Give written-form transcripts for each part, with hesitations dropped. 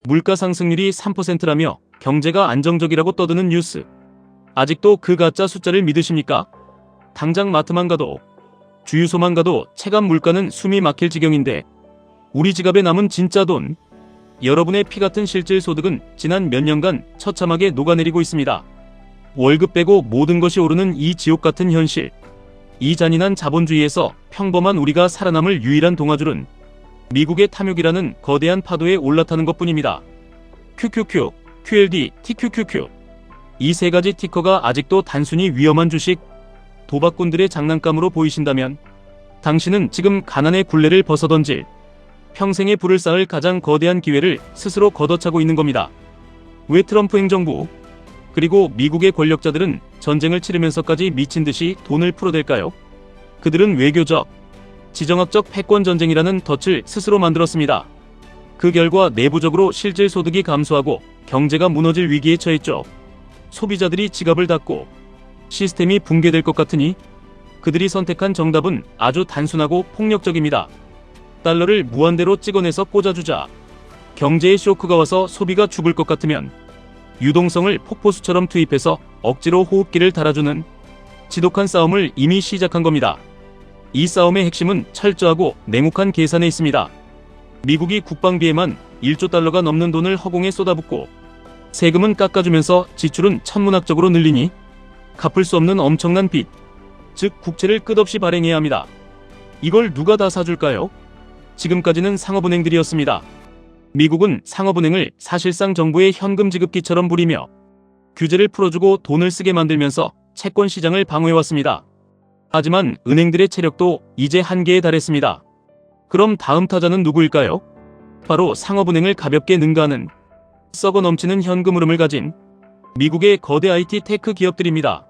물가 상승률이 3%라며 경제가 안정적이라고 떠드는 뉴스. 아직도 그 가짜 숫자를 믿으십니까? 당장 마트만 가도, 주유소만 가도 체감 물가는 숨이 막힐 지경인데 우리 지갑에 남은 진짜 돈, 여러분의 피 같은 실질 소득은 지난 몇 년간 처참하게 녹아내리고 있습니다. 월급 빼고 모든 것이 오르는 이 지옥 같은 현실. 이 잔인한 자본주의에서 평범한 우리가 살아남을 유일한 동아줄은 미국의 탐욕이라는 거대한 파도에 올라타는 것뿐입니다. QQQ, QLD, TQQQ. 이 세 가지 티커가 아직도 단순히 위험한 주식, 도박꾼들의 장난감으로 보이신다면 당신은 지금 가난의 굴레를 벗어던질, 평생의 부를 쌓을 가장 거대한 기회를 스스로 걷어차고 있는 겁니다. 왜 트럼프 행정부, 그리고 미국의 권력자들은 전쟁을 치르면서까지 미친 듯이 돈을 풀어댈까요? 그들은 외교적, 지정학적 패권 전쟁이라는 덫을 스스로 만들었습니다. 그 결과 내부적으로 실질 소득이 감소하고 경제가 무너질 위기에 처했죠. 소비자들이 지갑을 닫고 시스템이 붕괴될 것 같으니 그들이 선택한 정답은 아주 단순하고 폭력적입니다. 달러를 무한대로 찍어내서 꽂아주자. 경제의 쇼크가 와서 소비가 죽을 것 같으면 유동성을 폭포수처럼 투입해서 억지로 호흡기를 달아주는 지독한 싸움을 이미 시작한 겁니다. 이 싸움의 핵심은 철저하고 냉혹한 계산에 있습니다. 미국이 국방비에만 1조 달러가 넘는 돈을 허공에 쏟아붓고 세금은 깎아주면서 지출은 천문학적으로 늘리니 갚을 수 없는 엄청난 빚, 즉 국채를 끝없이 발행해야 합니다. 이걸 누가 다 사줄까요? 지금까지는 상업은행들이었습니다. 미국은 상업은행을 사실상 정부의 현금 지급기처럼 부리며 규제를 풀어주고 돈을 쓰게 만들면서 채권 시장을 방어해왔습니다. 하지만 은행들의 체력도 이제 한계에 달했습니다. 그럼 다음 타자는 누구일까요? 바로 상업은행을 가볍게 능가하는 썩어 넘치는 현금 흐름을 가진 미국의 거대 IT 테크 기업들입니다.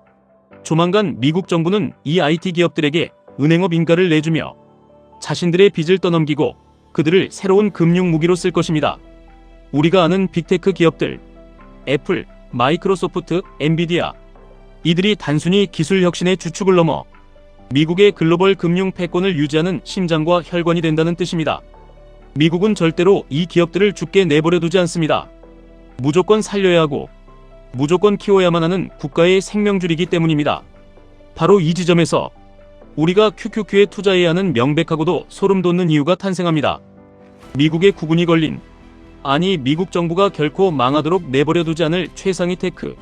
조만간 미국 정부는 이 IT 기업들에게 은행업 인가를 내주며 자신들의 빚을 떠넘기고 그들을 새로운 금융 무기로 쓸 것입니다. 우리가 아는 빅테크 기업들, 애플, 마이크로소프트, 엔비디아, 이들이 단순히 기술 혁신의 주축을 넘어 미국의 글로벌 금융 패권을 유지하는 심장과 혈관이 된다는 뜻입니다. 미국은 절대로 이 기업들을 죽게 내버려 두지 않습니다. 무조건 살려야 하고 무조건 키워야만 하는 국가의 생명줄이기 때문입니다. 바로 이 지점에서 우리가 QQQ에 투자해야 하는 명백하고도 소름 돋는 이유가 탄생합니다. 미국의 구군이 걸린, 아니 미국 정부가 결코 망하도록 내버려 두지 않을 최상위 테크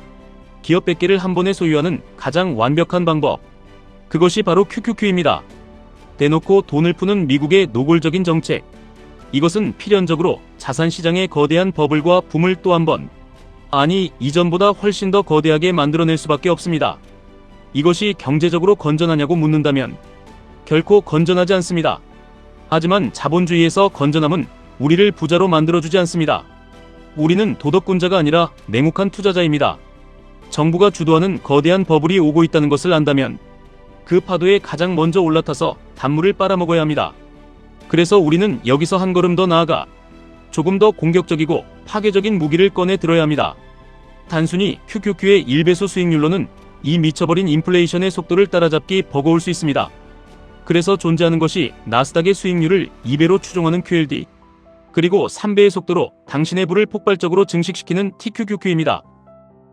기업 100개를 한 번에 소유하는 가장 완벽한 방법, 그것이 바로 QQQ입니다. 대놓고 돈을 푸는 미국의 노골적인 정책, 이것은 필연적으로 자산시장의 거대한 버블과 붐을 또 한 번, 아니 이전보다 훨씬 더 거대하게 만들어낼 수밖에 없습니다. 이것이 경제적으로 건전하냐고 묻는다면 결코 건전하지 않습니다. 하지만 자본주의에서 건전함은 우리를 부자로 만들어주지 않습니다. 우리는 도덕군자가 아니라 냉혹한 투자자입니다. 정부가 주도하는 거대한 버블이 오고 있다는 것을 안다면 그 파도에 가장 먼저 올라타서 단물을 빨아먹어야 합니다. 그래서 우리는 여기서 한 걸음 더 나아가 조금 더 공격적이고 파괴적인 무기를 꺼내 들어야 합니다. 단순히 QQQ의 1배수 수익률로는 이 미쳐버린 인플레이션의 속도를 따라잡기 버거울 수 있습니다. 그래서 존재하는 것이 나스닥의 수익률을 2배로 추종하는 QLD, 그리고 3배의 속도로 당신의 부를 폭발적으로 증식시키는 TQQQ입니다.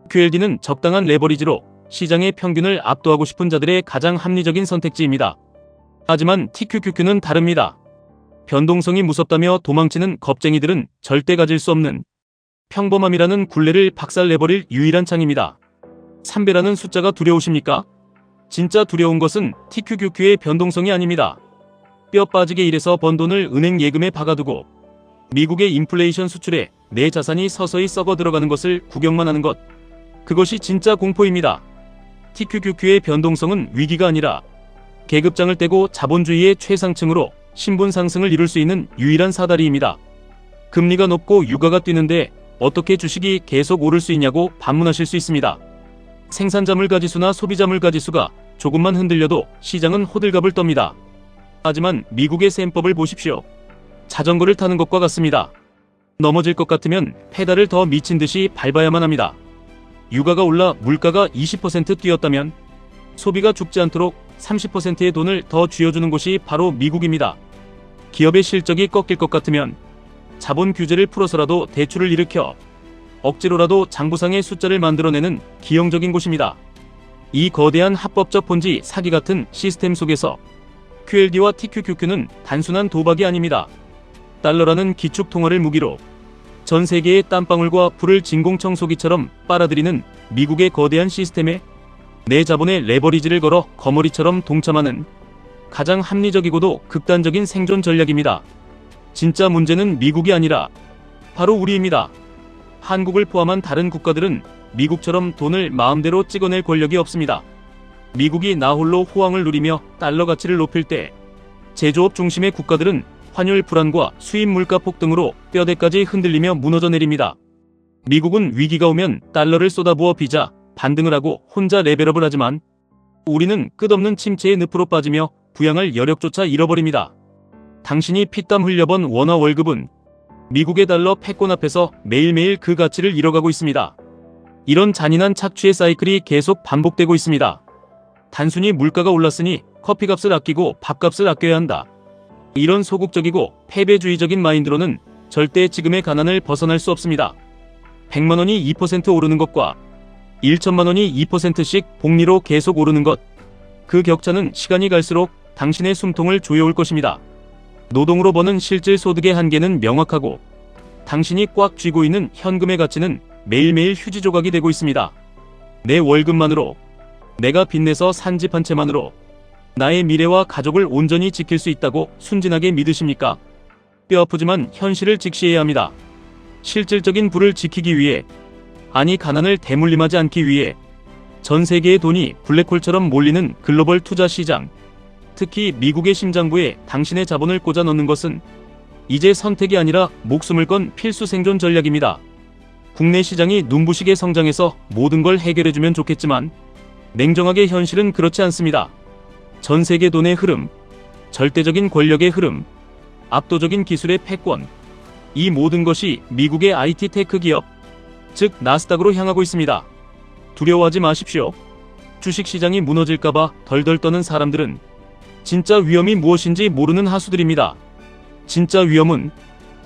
QLD는 적당한 레버리지로 시장의 평균을 압도하고 싶은 자들의 가장 합리적인 선택지입니다. 하지만 TQQQ는 다릅니다. 변동성이 무섭다며 도망치는 겁쟁이들은 절대 가질 수 없는 평범함이라는 굴레를 박살내버릴 유일한 창입니다. 3배라는 숫자가 두려우십니까? 진짜 두려운 것은 TQQQ의 변동성이 아닙니다. 뼈 빠지게 일해서 번 돈을 은행 예금에 박아두고 미국의 인플레이션 수출에 내 자산이 서서히 썩어 들어가는 것을 구경만 하는 것, 그것이 진짜 공포입니다. TQQQ의 변동성은 위기가 아니라 계급장을 떼고 자본주의의 최상층으로 신분 상승을 이룰 수 있는 유일한 사다리입니다. 금리가 높고 유가가 뛰는데 어떻게 주식이 계속 오를 수 있냐고 반문하실 수 있습니다. 생산자 물가지수나 소비자 물가지수가 조금만 흔들려도 시장은 호들갑을 떱니다. 하지만 미국의 셈법을 보십시오. 자전거를 타는 것과 같습니다. 넘어질 것 같으면 페달을 더 미친 듯이 밟아야만 합니다. 유가가 올라 물가가 20% 뛰었다면 소비가 죽지 않도록 30%의 돈을 더 쥐어주는 곳이 바로 미국입니다. 기업의 실적이 꺾일 것 같으면 자본 규제를 풀어서라도 대출을 일으켜 억지로라도 장부상의 숫자를 만들어내는 기형적인 곳입니다. 이 거대한 합법적 폰지 사기 같은 시스템 속에서 QLD와 TQQQ는 단순한 도박이 아닙니다. 달러라는 기축 통화를 무기로 전 세계의 땀방울과 불을 진공청소기처럼 빨아들이는 미국의 거대한 시스템에 내 자본의 레버리지를 걸어 거머리처럼 동참하는 가장 합리적이고도 극단적인 생존 전략입니다. 진짜 문제는 미국이 아니라 바로 우리입니다. 한국을 포함한 다른 국가들은 미국처럼 돈을 마음대로 찍어낼 권력이 없습니다. 미국이 나홀로 호황을 누리며 달러 가치를 높일 때 제조업 중심의 국가들은 환율 불안과 수입 물가 폭등으로 뼈대까지 흔들리며 무너져 내립니다. 미국은 위기가 오면 달러를 쏟아부어 빚자 반등을 하고 혼자 레벨업을 하지만 우리는 끝없는 침체의 늪으로 빠지며 부양할 여력조차 잃어버립니다. 당신이 피땀 흘려번 원화 월급은 미국의 달러 패권 앞에서 매일매일 그 가치를 잃어가고 있습니다. 이런 잔인한 착취의 사이클이 계속 반복되고 있습니다. 단순히 물가가 올랐으니 커피값을 아끼고 밥값을 아껴야 한다. 이런 소극적이고 패배주의적인 마인드로는 절대 지금의 가난을 벗어날 수 없습니다. 100만 원이 2% 오르는 것과 1천만 원이 2%씩 복리로 계속 오르는 것, 그 격차는 시간이 갈수록 당신의 숨통을 조여올 것입니다. 노동으로 버는 실질 소득의 한계는 명확하고 당신이 꽉 쥐고 있는 현금의 가치는 매일매일 휴지 조각이 되고 있습니다. 내 월급만으로, 내가 빚내서 산 집 한 채만으로 나의 미래와 가족을 온전히 지킬 수 있다고 순진하게 믿으십니까? 뼈아프지만 현실을 직시해야 합니다. 실질적인 부를 지키기 위해, 아니 가난을 대물림하지 않기 위해 전 세계의 돈이 블랙홀처럼 몰리는 글로벌 투자 시장, 특히 미국의 심장부에 당신의 자본을 꽂아 넣는 것은 이제 선택이 아니라 목숨을 건 필수 생존 전략입니다. 국내 시장이 눈부시게 성장해서 모든 걸 해결해주면 좋겠지만 냉정하게 현실은 그렇지 않습니다. 전 세계 돈의 흐름, 절대적인 권력의 흐름, 압도적인 기술의 패권, 이 모든 것이 미국의 IT 테크 기업, 즉 나스닥으로 향하고 있습니다. 두려워하지 마십시오. 주식시장이 무너질까봐 덜덜 떠는 사람들은 진짜 위험이 무엇인지 모르는 하수들입니다. 진짜 위험은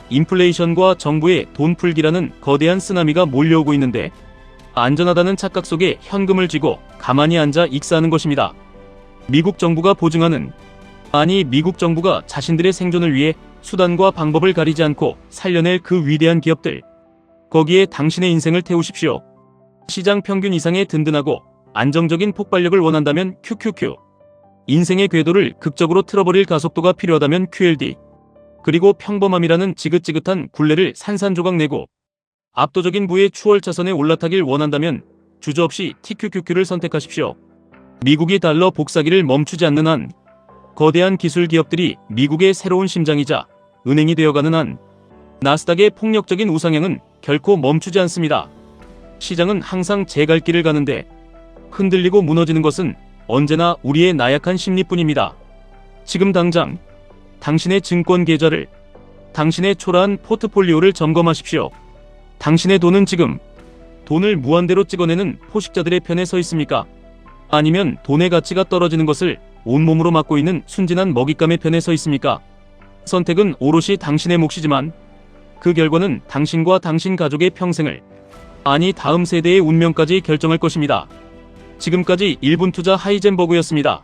인플레이션과 정부의 돈 풀기라는 거대한 쓰나미가 몰려오고 있는데 안전하다는 착각 속에 현금을 쥐고 가만히 앉아 익사하는 것입니다. 미국 정부가 보증하는, 아니 미국 정부가 자신들의 생존을 위해 수단과 방법을 가리지 않고 살려낼 그 위대한 기업들, 거기에 당신의 인생을 태우십시오. 시장 평균 이상의 든든하고 안정적인 폭발력을 원한다면 QQQ, 인생의 궤도를 극적으로 틀어버릴 가속도가 필요하다면 QLD, 그리고 평범함이라는 지긋지긋한 굴레를 산산조각 내고 압도적인 부의 추월차선에 올라타길 원한다면 주저없이 TQQQ를 선택하십시오. 미국이 달러 복사기를 멈추지 않는 한, 거대한 기술 기업들이 미국의 새로운 심장이자 은행이 되어가는 한, 나스닥의 폭력적인 우상향은 결코 멈추지 않습니다. 시장은 항상 제 갈 길을 가는데 흔들리고 무너지는 것은 언제나 우리의 나약한 심리뿐입니다. 지금 당장 당신의 증권 계좌를, 당신의 초라한 포트폴리오를 점검하십시오. 당신의 돈은 지금 돈을 무한대로 찍어내는 포식자들의 편에 서 있습니까? 아니면 돈의 가치가 떨어지는 것을 온몸으로 막고 있는 순진한 먹잇감의 편에 서 있습니까? 선택은 오롯이 당신의 몫이지만 그 결과는 당신과 당신 가족의 평생을, 아니 다음 세대의 운명까지 결정할 것입니다. 지금까지 1분 투자 하이젠버그였습니다.